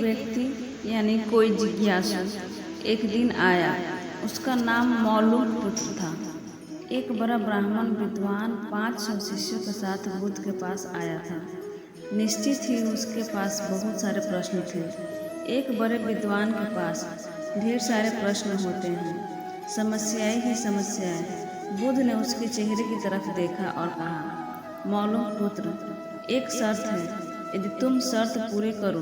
व्यक्ति यानी कोई जिज्ञासु एक दिन आया। उसका नाम मौलूक पुत्र था। एक बड़ा ब्राह्मण विद्वान 500 शिष्यों के साथ बुद्ध के पास आया था। निश्चित ही उसके पास बहुत सारे प्रश्न थे। एक बड़े विद्वान के पास ढेर सारे प्रश्न होते हैं, समस्याएं ही समस्याएं। बुद्ध ने उसके चेहरे की तरफ देखा और कहा, मौलूक पुत्र, एक शर्त है। यदि तुम शर्त पूरे करो,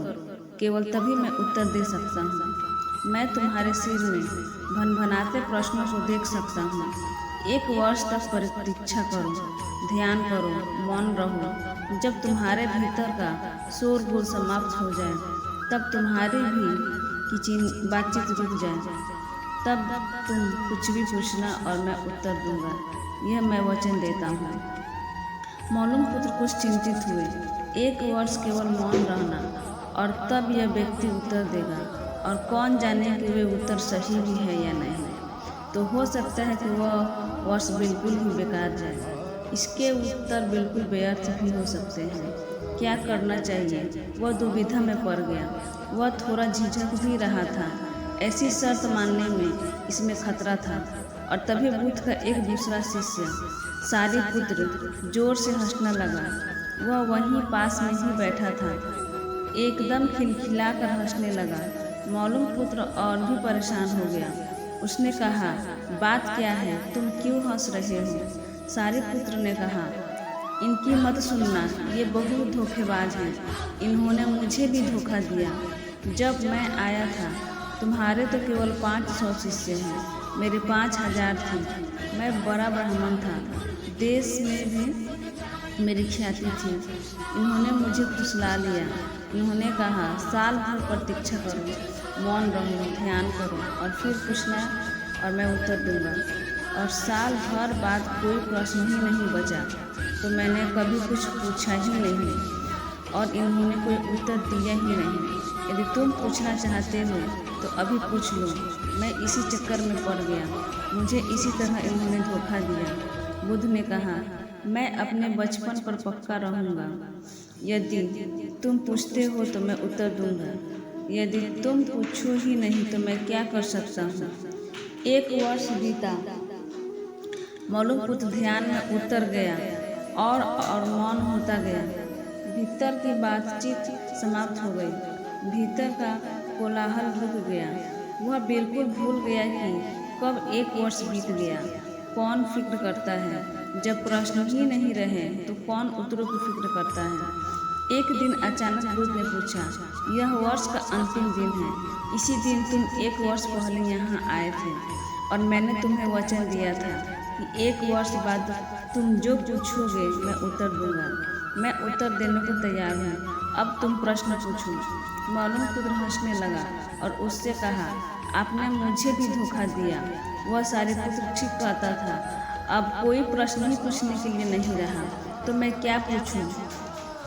केवल तभी मैं उत्तर दे सकता हूँ। मैं तुम्हारे सिर में भनभनाते प्रश्नों को देख सकता हूँ। 1 वर्ष तक प्रतीक्षा करो, ध्यान करो, मौन रहो। जब तुम्हारे भीतर का शोरगुल समाप्त हो जाए, तब तुम्हारी भी की बातचीत रुक जाए, तब तुम कुछ भी पूछना और मैं उत्तर दूंगा। यह मैं वचन देता हूँ। मौलूक पुत्र कुछ चिंतित हुए। 1 वर्ष केवल मौन रहना और तब यह व्यक्ति उत्तर देगा, और कौन जाने कि वे उत्तर सही भी है या नहीं। तो हो सकता है कि वह वर्ष बिल्कुल ही बेकार जाए। इसके उत्तर बिल्कुल व्यर्थ भी हो सकते हैं। क्या करना चाहिए, वह दुविधा में पड़ गया। वह थोड़ा झिझक भी रहा था। ऐसी शर्त मानने में इसमें खतरा था। और तभी बुद्ध का एक दूसरा शिष्य सारिपुत्र जोर से हंसने लगा। वह वहीं पास में ही बैठा था, एकदम खिलखिलाकर हंसने लगा। मौलूक पुत्र और भी परेशान हो गया। उसने कहा, बात क्या है, तुम क्यों हंस रहे हो? सारिपुत्र ने कहा, इनकी मत सुनना, ये बहुत धोखेबाज हैं। इन्होंने मुझे भी धोखा दिया। जब मैं आया था, तुम्हारे तो केवल 500 शिष्य हैं, मेरे 5000 थे। मैं बड़ा ब्राह्मण था, देश में भी मेरी ख्याति थी। इन्होंने मुझे फुसला लिया। इन्होंने कहा, साल भर प्रतीक्षा करो, मौन रहो, ध्यान करो और फिर पूछना और मैं उत्तर दूंगा। और साल भर बाद कोई प्रश्न ही नहीं बचा, तो मैंने कभी कुछ पूछा ही नहीं और इन्होंने कोई उत्तर दिया ही नहीं। यदि तुम पूछना चाहते हो तो अभी पूछ लो। मैं इसी चक्कर में पड़ गया, मुझे इसी तरह इन्होंने धोखा दिया। बुद्ध ने कहा, मैं अपने बचपन पर पक्का रहूँगा। यदि तुम पूछते हो तो मैं उत्तर दूंगा। यदि तुम पूछो ही नहीं तो मैं क्या कर सकता हूँ। 1 वर्ष बीता। मौलूक पुत्र ध्यान में उतर गया और मौन होता गया। भीतर की बातचीत समाप्त हो गई। भीतर का कोलाहल रुक गया। वह बिल्कुल भूल गया कि कब 1 वर्ष बीत गया। कौन फिक्र करता है? जब प्रश्न ही नहीं रहे तो कौन उत्तरों की फिक्र करता है? एक दिन अचानक बुद्ध ने पूछा, यह वर्ष का अंतिम दिन है। इसी दिन तुम 1 वर्ष पहले यहाँ आए थे और मैंने तुम्हें वचन दिया था कि 1 वर्ष बाद तुम जो पूछोगे मैं उत्तर दूंगा। मैं उत्तर देने को तैयार हूँ। अब तुम प्रश्न पूछो। मौलूक पुत्र हंसने लगा और उससे कहा, आपने मुझे भी धोखा दिया। वह सारिपुत्र ठीक कहता था। अब कोई प्रश्न ही पूछने के लिए नहीं रहा, तो मैं क्या पूछूं?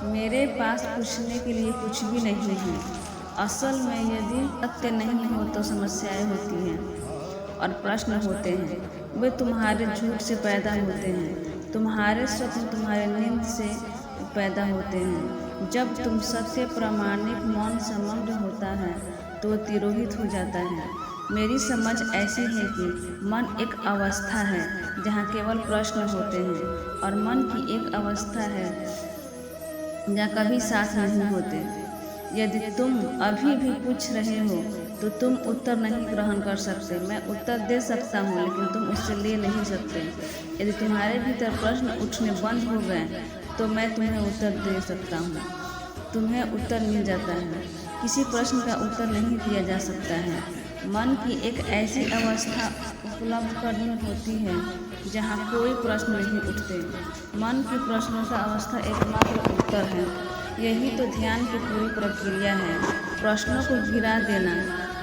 मेरे पास पूछने के लिए कुछ भी नहीं है। असल में यदि सत्य नहीं हो तो समस्याएं होती हैं और प्रश्न होते हैं। वे तुम्हारे झूठ से पैदा होते हैं, तुम्हारे स्वप्न तुम्हारे नींद से पैदा होते हैं। जब तुम सत्य प्रामाणिक मौन समग्र होता है तो तिरोहित हो जाता है। मेरी समझ ऐसी है कि मन एक अवस्था है जहाँ केवल प्रश्न होते हैं, और मन की एक अवस्था है जहाँ कभी साथ नहीं होते। यदि तुम अभी भी पूछ रहे हो तो तुम उत्तर नहीं ग्रहण कर सकते। मैं उत्तर दे सकता हूँ लेकिन तुम उससे ले नहीं सकते। यदि तुम्हारे भीतर प्रश्न उठने बंद हो गए तो मैं तुम्हें उत्तर दे सकता हूँ। तुम्हें उत्तर मिल जाता है। किसी प्रश्न का उत्तर नहीं दिया जा सकता है। मन की एक ऐसी अवस्था उपलब्ध करनी होती है जहाँ कोई प्रश्न नहीं उठते। मन की प्रश्नों का अवस्था एकमात्र उत्तर है। यही तो ध्यान की पूरी प्रक्रिया है। प्रश्नों को गिरा देना,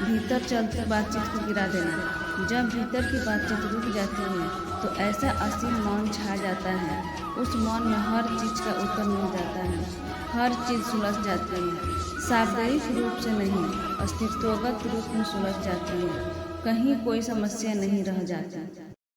भीतर चलती बातचीत को गिरा देना। जब भीतर की बातचीत रुक जाती है तो ऐसा असीम मौन छा जाता है। उस मौन में हर चीज़ का उत्तर मिल जाता है। हर चीज़ सुलझ जाती है, शाब्दिक रूप से नहीं, अस्तित्वगत रूप में सुलझ जाती है। कहीं कोई समस्या नहीं रह जाती।